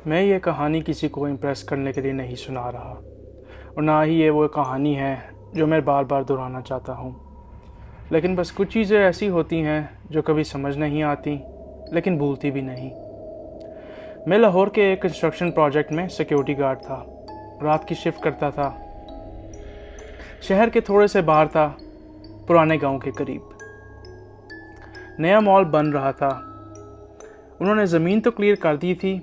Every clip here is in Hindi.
मैं ये कहानी किसी को इम्प्रेस करने के लिए नहीं सुना रहा और ना ही ये वो कहानी है जो मैं बार बार दोहराना चाहता हूँ। लेकिन बस कुछ चीज़ें ऐसी होती हैं जो कभी समझ नहीं आती लेकिन भूलती भी नहीं। मैं लाहौर के एक कंस्ट्रक्शन प्रोजेक्ट में सिक्योरिटी गार्ड था। रात की शिफ्ट करता था। शहर के थोड़े से बाहर था, पुराने गांव के करीब। नया मॉल बन रहा था। उन्होंने ज़मीन तो क्लियर कर दी थी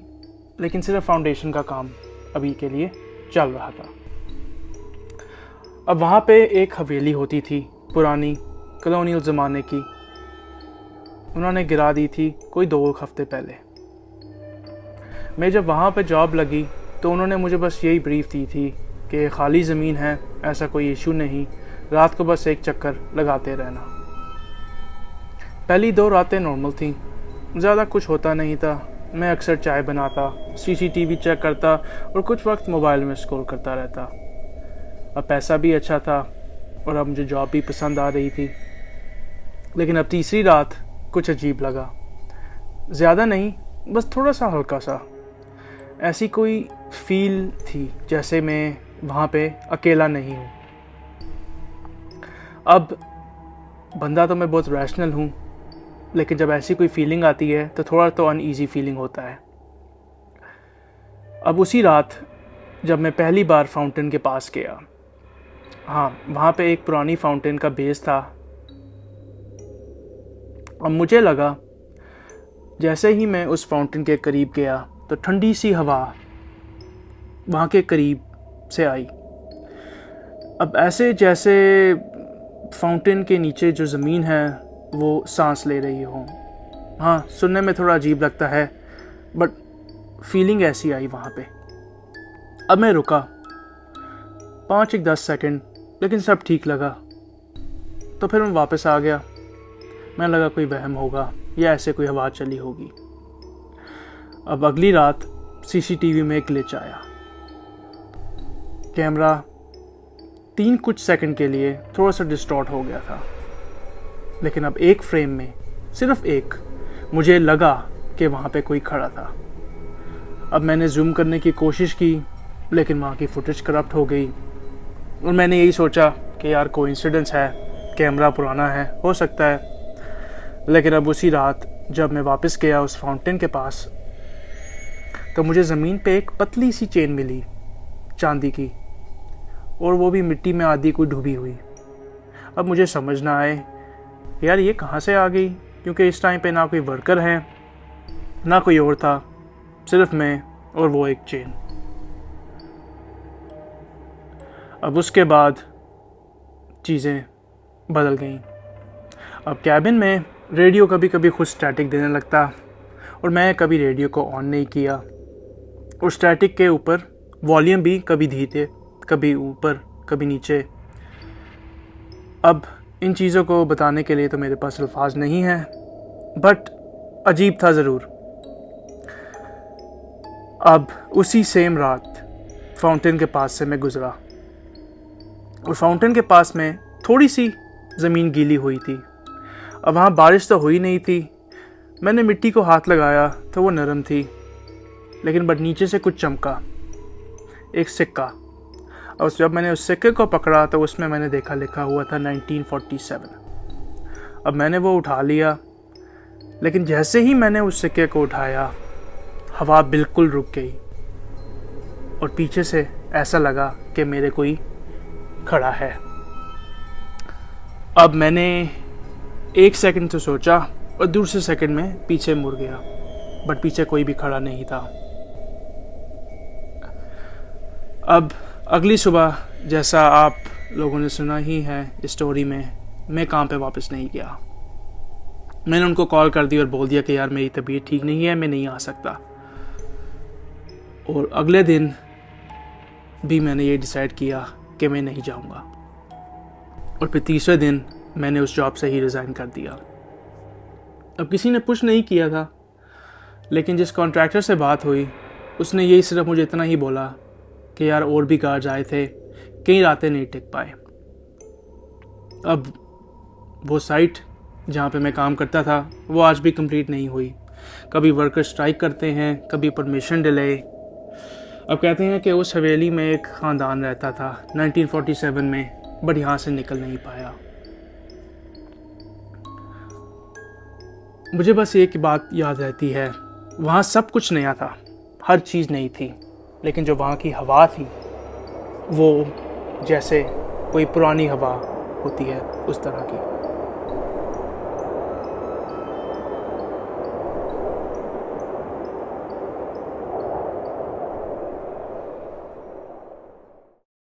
लेकिन सिर्फ फाउंडेशन का काम अभी के लिए चल रहा था। अब वहाँ पे एक हवेली होती थी, पुरानी कॉलोनियल ज़माने की। उन्होंने गिरा दी थी कोई 2 हफ्ते पहले। मैं जब वहाँ पे जॉब लगी तो उन्होंने मुझे बस यही ब्रीफ दी थी कि खाली ज़मीन है, ऐसा कोई इशू नहीं, रात को बस एक चक्कर लगाते रहना। पहली 2 रातें नॉर्मल थीं, ज़्यादा कुछ होता नहीं था। मैं अक्सर चाय बनाता, सीसीटीवी चेक करता और कुछ वक्त मोबाइल में स्क्रॉल करता रहता। अब पैसा भी अच्छा था और अब मुझे जॉब भी पसंद आ रही थी। लेकिन अब तीसरी रात कुछ अजीब लगा। ज़्यादा नहीं, बस थोड़ा सा हल्का सा। ऐसी कोई फील थी जैसे मैं वहाँ पे अकेला नहीं हूँ। अब बंदा तो मैं बहुत रैशनल हूँ, लेकिन जब ऐसी कोई फीलिंग आती है तो थोड़ा तो अनईजी फीलिंग होता है। अब उसी रात जब मैं पहली बार फाउंटेन के पास गया, हाँ, वहाँ पे एक पुरानी फाउंटेन का बेस था। अब मुझे लगा जैसे ही मैं उस फाउंटेन के करीब गया तो ठंडी सी हवा वहाँ के करीब से आई। अब ऐसे जैसे फाउंटेन के नीचे जो ज़मीन है वो सांस ले रही हो। हाँ, सुनने में थोड़ा अजीब लगता है बट फीलिंग ऐसी आई वहाँ पे। अब मैं रुका 5-10 सेकंड, लेकिन सब ठीक लगा। तो फिर मैं वापस आ गया। मैं लगा कोई वहम होगा या ऐसे कोई हवा चली होगी। अब अगली रात सीसीटीवी में एक ग्लिच आया। कैमरा 3 कुछ सेकंड के लिए थोड़ा सा डिस्टॉर्ट हो गया था, लेकिन अब एक फ्रेम में, सिर्फ एक, मुझे लगा कि वहाँ पे कोई खड़ा था। अब मैंने जूम करने की कोशिश की लेकिन वहाँ की फुटेज करप्ट हो गई और मैंने यही सोचा कि यार कोइंसिडेंस है, कैमरा पुराना है, हो सकता है। लेकिन अब उसी रात जब मैं वापस गया उस फाउंटेन के पास तो मुझे ज़मीन पे एक पतली सी चेन मिली, चांदी की, और वो भी मिट्टी में आधी कोई डूबी हुई। अब मुझे समझ ना आए यार ये कहाँ से आ गई, क्योंकि इस टाइम पे ना कोई वर्कर है ना कोई और था, सिर्फ मैं और वो एक चेन। अब उसके बाद चीज़ें बदल गईं। अब कैबिन में रेडियो कभी कभी खुद स्टैटिक देने लगता और मैं कभी रेडियो को ऑन नहीं किया, और स्टैटिक के ऊपर वॉल्यूम भी कभी धीरे, कभी ऊपर, कभी नीचे। अब इन चीज़ों को बताने के लिए तो मेरे पास अल्फाज नहीं है, बट अजीब था ज़रूर। अब उसी सेम रात फाउंटेन के पास से मैं गुज़रा और फाउंटेन के पास में थोड़ी सी ज़मीन गीली हुई थी। अब वहाँ बारिश तो हुई नहीं थी। मैंने मिट्टी को हाथ लगाया तो वो नरम थी, लेकिन बट नीचे से कुछ चमका, एक सिक्का। और जब मैंने उस सिक्के को पकड़ा तो उसमें मैंने देखा लिखा हुआ था 1947। अब मैंने वो उठा लिया, लेकिन जैसे ही मैंने उस सिक्के को उठाया हवा बिल्कुल रुक गई और पीछे से ऐसा लगा कि मेरे कोई खड़ा है। अब मैंने 1 सेकंड तो सोचा और दूसरे सेकंड में पीछे मुड़ गया, बट पीछे कोई भी खड़ा नहीं था। अब अगली सुबह, जैसा आप लोगों ने सुना ही है स्टोरी में, मैं काम पे वापस नहीं गया। मैंने उनको कॉल कर दी और बोल दिया कि यार मेरी तबीयत ठीक नहीं है, मैं नहीं आ सकता। और अगले दिन भी मैंने ये डिसाइड किया कि मैं नहीं जाऊंगा, और फिर तीसरे दिन मैंने उस जॉब से ही रिज़ाइन कर दिया। अब किसी ने पुश नहीं किया था, लेकिन जिस कॉन्ट्रैक्टर से बात हुई उसने यही सिर्फ मुझे इतना ही बोला कि यार और भी गार्ड्स आए थे, कई रातें नहीं टिक पाए। अब वो साइट जहाँ पे मैं काम करता था वो आज भी कंप्लीट नहीं हुई, कभी वर्कर स्ट्राइक करते हैं, कभी परमिशन डिले। अब कहते हैं कि उस हवेली में एक ख़ानदान रहता था 1947 में, बट यहाँ से निकल नहीं पाया। मुझे बस एक बात याद रहती है, वहाँ सब कुछ नया था, हर चीज़ नई थी, लेकिन जो वहाँ की हवा थी वो जैसे कोई पुरानी हवा होती है उस तरह की।